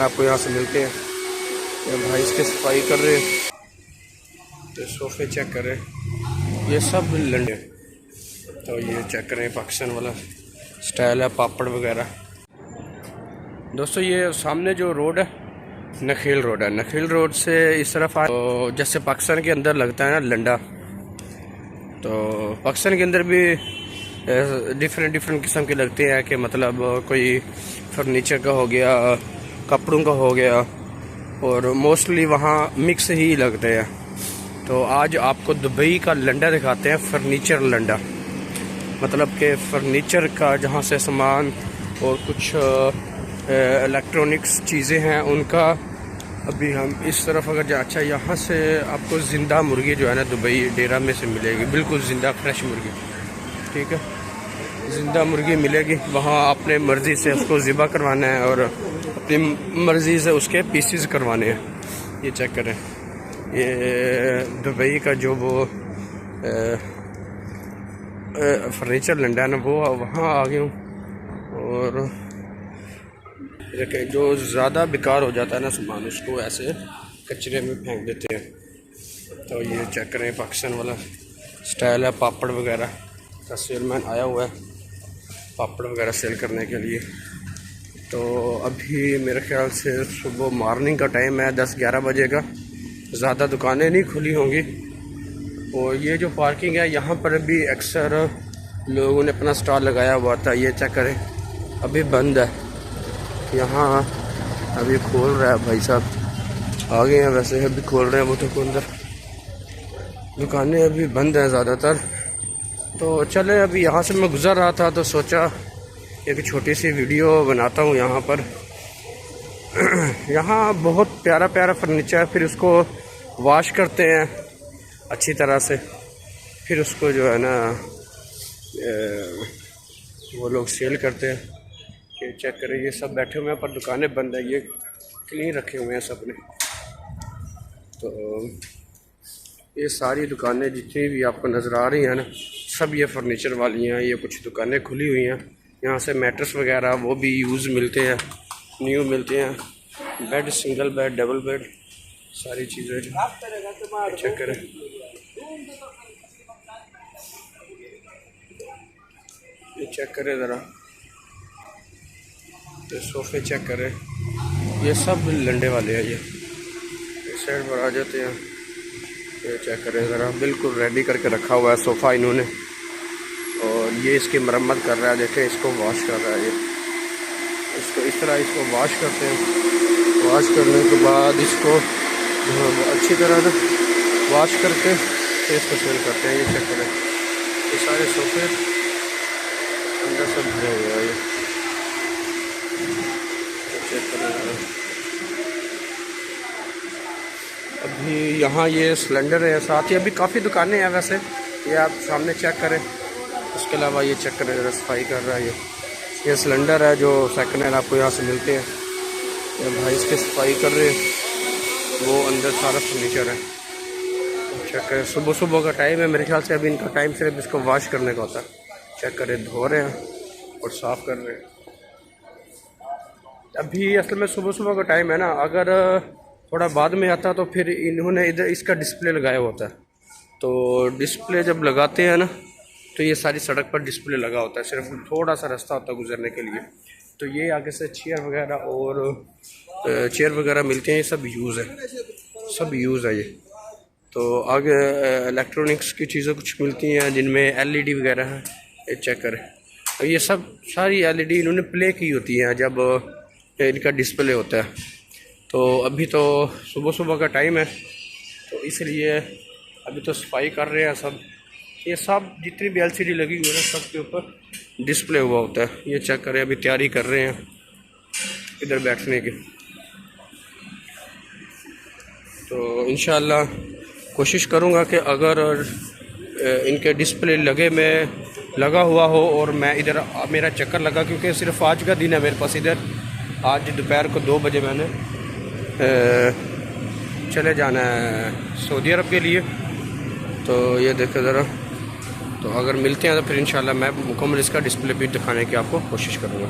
Second आपको यहाँ से मिलते हैं। ये भाई इसके सफाई कर रहे हैं, तो सोफ़े चेक कर रहे हैं, ये सब लंडे। तो ये चेक करें पाकिस्तान वाला स्टाइल है, पापड़ वगैरह। दोस्तों ये सामने जो रोड है नखील रोड है, नखील रोड से इस तरफ तो जैसे पाकिस्तान के अंदर लगता है ना लंडा, तो पाकिस्तान के अंदर भी डिफरेंट किस्म के लगते हैं कि मतलब कोई फर्नीचर का हो गया, कपड़ों का हो गया, और मोस्टली वहाँ मिक्स ही लगते हैं। तो आज आपको दुबई का लंडा दिखाते हैं, फर्नीचर लंडा, मतलब कि फर्नीचर का जहाँ से सामान और कुछ इलेक्ट्रॉनिक्स चीज़ें हैं उनका। अभी हम इस तरफ अगर जा, अच्छा यहाँ से आपको ज़िंदा मुर्गी जो है ना दुबई डेरा में से मिलेगी, बिल्कुल ज़िंदा फ्रेश मुर्गी, ठीक है, ज़िंदा मुर्गी मिलेगी। वहाँ अपने मर्ज़ी से उसको ज़िबा करवाना है और अपनी मर्ज़ी से उसके पीसेस करवाने हैं। ये चेक करें, ये दुबई का जो वो फर्नीचर लंडा है ना, वो वहाँ आ गया हूँ। और जो ज़्यादा बेकार हो जाता है ना सामान, उसको ऐसे कचरे में फेंक देते हैं। तो ये चेक करें पाकिस्तान वाला स्टाइल है, पापड़ वगैरह का सेलमैन आया हुआ है पापड़ वगैरह सेल करने के लिए। तो अभी मेरे ख्याल से सुबह मॉर्निंग का टाइम है, 10-11 बजे का, ज़्यादा दुकानें नहीं खुली होंगी। और ये जो पार्किंग है यहाँ पर भी अक्सर लोगों ने अपना स्टॉल लगाया हुआ था। ये चेक करें अभी बंद है, यहाँ अभी खोल रहा है भाई साहब, आ गए हैं वैसे अभी खोल रहे हैं वो, तो अंदर दुकानें अभी बंद हैं ज़्यादातर। तो चले अभी यहाँ से मैं गुज़र रहा था तो सोचा एक छोटी सी वीडियो बनाता हूँ यहाँ पर। यहाँ बहुत प्यारा प्यारा फर्नीचर है, फिर उसको वॉश करते हैं अच्छी तरह से, फिर उसको जो है ना वो लोग सेल करते हैं। ये चेक करें, ये सब बैठे हुए हैं पर दुकानें बंद है, ये क्लीन रखे हुए हैं सब ने। तो ये सारी दुकानें जितनी भी आपको नज़र आ रही हैं ना, सब ये फर्नीचर वाली हैं। ये कुछ दुकानें खुली हुई हैं, यहाँ से मैट्रेस वगैरह वो भी यूज़ मिलते हैं, न्यू मिलते हैं, bed, single bed, double bed, सारी चीज़ें चेक करें। ये चेक करें ज़रा, ये सोफ़े चेक करें, ये सब लंडे वाले हैं। ये इस साइड पर आ जाते हैं। ये चेक करें ज़रा, बिल्कुल रेडी करके रखा हुआ है सोफ़ा इन्होंने। और ये इसकी मरम्मत कर रहा है, देखें इसको वॉश कर रहा है। ये इसको इस तरह इसको वॉश करते हैं। वॉश करने के बाद इसको अच्छी तरह से वॉश करके फिर इसको सेल करते हैं। ये चेक करें, ये सारे सोफ़े अंदर से भरे हुए हैं। ये चेक करें, अभी यहाँ ये सिलेंडर है, साथ ही अभी काफ़ी दुकानें हैं वैसे, ये आप सामने चेक करें। उसके अलावा ये चेक करें, जरा सफाई कर रहा है। ये सिलेंडर है जो सेकंड हैंड आपको यहाँ से मिलते हैं। ये भाई इसकी सफाई कर रहे हैं, वो अंदर सारा फर्नीचर है। चेक करें, सुबह सुबह का टाइम है, मेरे ख्याल से अभी इनका टाइम सिर्फ इसको वॉश करने का होता है। चेक करें, धो रहे हैं और साफ़ कर रहे हैं। अभी असल में सुबह सुबह का टाइम है ना, अगर थोड़ा बाद में आता तो फिर इन्होंने इधर इसका डिस्प्ले लगाया होता है। तो डिस्प्ले जब लगाते हैं ना, तो ये सारी सड़क पर डिस्प्ले लगा होता है, सिर्फ थोड़ा सा रास्ता होता है गुजरने के लिए। तो ये आगे से चेयर वगैरह और चेयर वगैरह मिलते हैं, ये सब यूज़ है, सब यूज़ है ये। तो आगे इलेक्ट्रॉनिक्स की चीज़ें कुछ मिलती हैं जिनमें LED वगैरह है। ये चेक करें, तो ये सब सारी LED इन्होंने प्ले की होती हैं जब इनका डिस्प्ले होता है। तो अभी तो सुबह सुबह का टाइम है, तो इसलिए अभी तो सफाई कर रहे हैं सब। ये सब जितनी भी LCD लगी हुई है ना, सब के ऊपर डिस्प्ले हुआ होता है। ये चेक करें, अभी तैयारी कर रहे हैं इधर बैठने की। तो इंशाल्लाह कोशिश करूँगा कि अगर इनके डिस्प्ले लगा हुआ हो और मैं इधर मेरा चक्कर लगा, क्योंकि सिर्फ आज का दिन है मेरे पास इधर। आज दोपहर को 2 बजे मैंने चले जाना है सऊदी अरब के लिए। तो ये देखो ज़रा, तो अगर मिलते हैं तो फिर इंशाल्लाह मैं मुकम्मल इसका डिस्प्ले भी दिखाने की आपको कोशिश करूँगा।